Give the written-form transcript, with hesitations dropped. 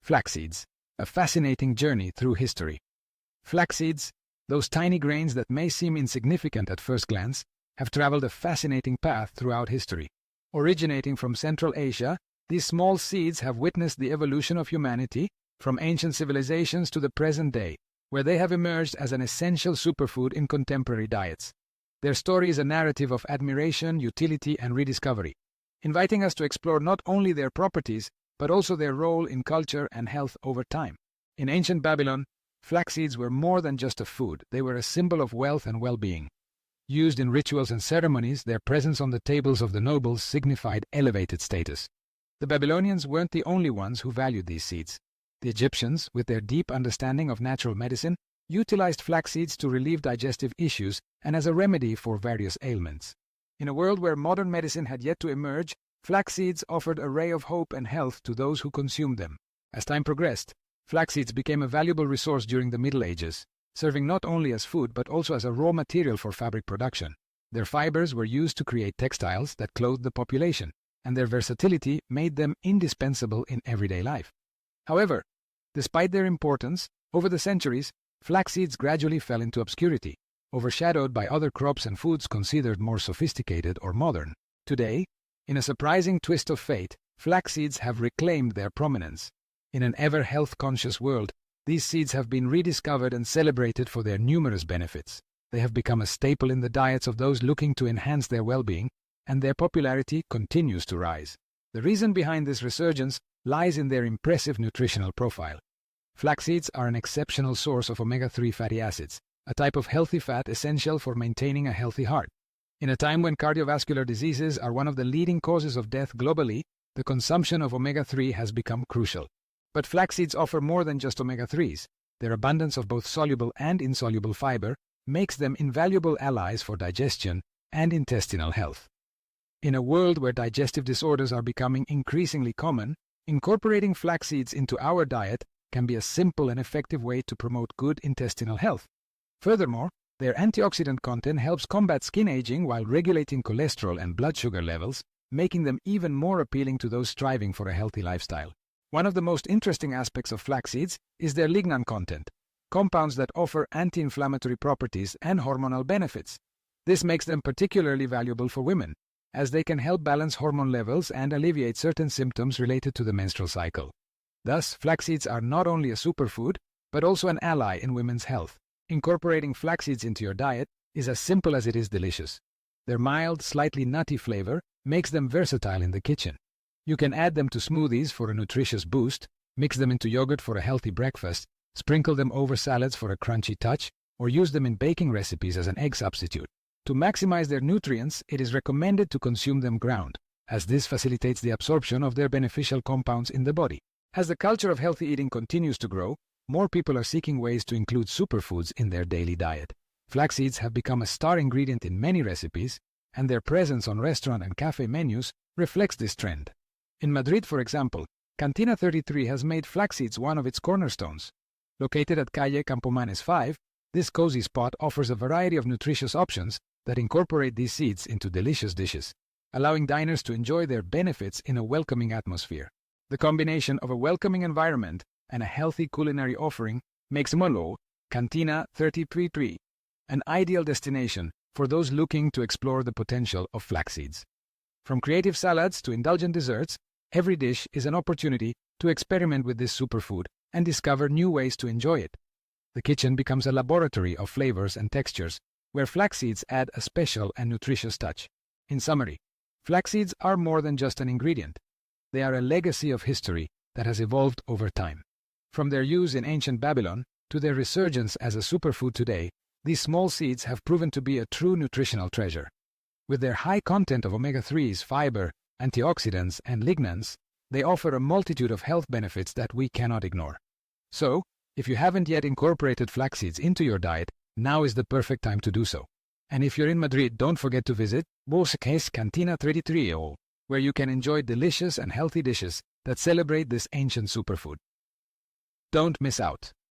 Flaxseeds, a fascinating journey through history. Flaxseeds, those tiny grains that may seem insignificant at first glance, have traveled a fascinating path throughout history. Originating from Central Asia, these small seeds have witnessed the evolution of humanity from ancient civilizations to the present day, where they have emerged as an essential superfood in contemporary diets. Their story is a narrative of admiration, utility, and rediscovery, inviting us to explore not only their properties, but also their role in culture and health over time. In ancient Babylon, flaxseeds were more than just a food, they were a symbol of wealth and well-being. Used in rituals and ceremonies, their presence on the tables of the nobles signified elevated status. The Babylonians weren't the only ones who valued these seeds. The Egyptians, with their deep understanding of natural medicine, utilized flaxseeds to relieve digestive issues and as a remedy for various ailments. In a world where modern medicine had yet to emerge, flaxseeds offered a ray of hope and health to those who consumed them. As time progressed, flaxseeds became a valuable resource during the Middle Ages, serving not only as food but also as a raw material for fabric production. Their fibers were used to create textiles that clothed the population, and their versatility made them indispensable in everyday life. However, despite their importance, over the centuries, flaxseeds gradually fell into obscurity, overshadowed by other crops and foods considered more sophisticated or modern. Today, in a surprising twist of fate, flaxseeds have reclaimed their prominence. In an ever health-conscious world, these seeds have been rediscovered and celebrated for their numerous benefits. They have become a staple in the diets of those looking to enhance their well-being, and their popularity continues to rise. The reason behind this resurgence lies in their impressive nutritional profile. Flax seeds are an exceptional source of omega-3 fatty acids, a type of healthy fat essential for maintaining a healthy heart. In a time when cardiovascular diseases are one of the leading causes of death globally, the consumption of omega-3 has become crucial. But flax seeds offer more than just omega-3s. Their abundance of both soluble and insoluble fiber makes them invaluable allies for digestion and intestinal health. In a world where digestive disorders are becoming increasingly common, incorporating flax seeds into our diet can be a simple and effective way to promote good intestinal health. Furthermore, their antioxidant content helps combat skin aging while regulating cholesterol and blood sugar levels, making them even more appealing to those striving for a healthy lifestyle. One of the most interesting aspects of flax seeds is their lignan content, compounds that offer anti-inflammatory properties and hormonal benefits. This makes them particularly valuable for women, as they can help balance hormone levels and alleviate certain symptoms related to the menstrual cycle. Thus, flax seeds are not only a superfood, but also an ally in women's health. Incorporating flax seeds into your diet is as simple as it is delicious. Their mild, slightly nutty flavor makes them versatile in the kitchen. You can add them to smoothies for a nutritious boost, mix them into yogurt for a healthy breakfast, sprinkle them over salads for a crunchy touch, or use them in baking recipes as an egg substitute. To maximize their nutrients, it is recommended to consume them ground, as this facilitates the absorption of their beneficial compounds in the body. As the culture of healthy eating continues to grow, more people are seeking ways to include superfoods in their daily diet. Flax seeds have become a star ingredient in many recipes, and their presence on restaurant and cafe menus reflects this trend. In Madrid, for example, Cantina 33 has made flax seeds one of its cornerstones. Located at Calle Campomanes 5, this cozy spot offers a variety of nutritious options that incorporate these seeds into delicious dishes, allowing diners to enjoy their benefits in a welcoming atmosphere. The combination of a welcoming environment and a healthy culinary offering makes Molo, Cantina 33 an ideal destination for those looking to explore the potential of flax seeds. From creative salads to indulgent desserts, every dish is an opportunity to experiment with this superfood and discover new ways to enjoy it. The kitchen becomes a laboratory of flavors and textures, where flax seeds add a special and nutritious touch. In summary, flax seeds are more than just an ingredient. They are a legacy of history that has evolved over time. From their use in ancient Babylon to their resurgence as a superfood today, these small seeds have proven to be a true nutritional treasure. With their high content of omega-3s, fiber, antioxidants, and lignans, they offer a multitude of health benefits that we cannot ignore. So, if you haven't yet incorporated flax seeds into your diet, now is the perfect time to do so. And if you're in Madrid, don't forget to visit Bosque's Cantina 33, where you can enjoy delicious and healthy dishes that celebrate this ancient superfood. Don't miss out.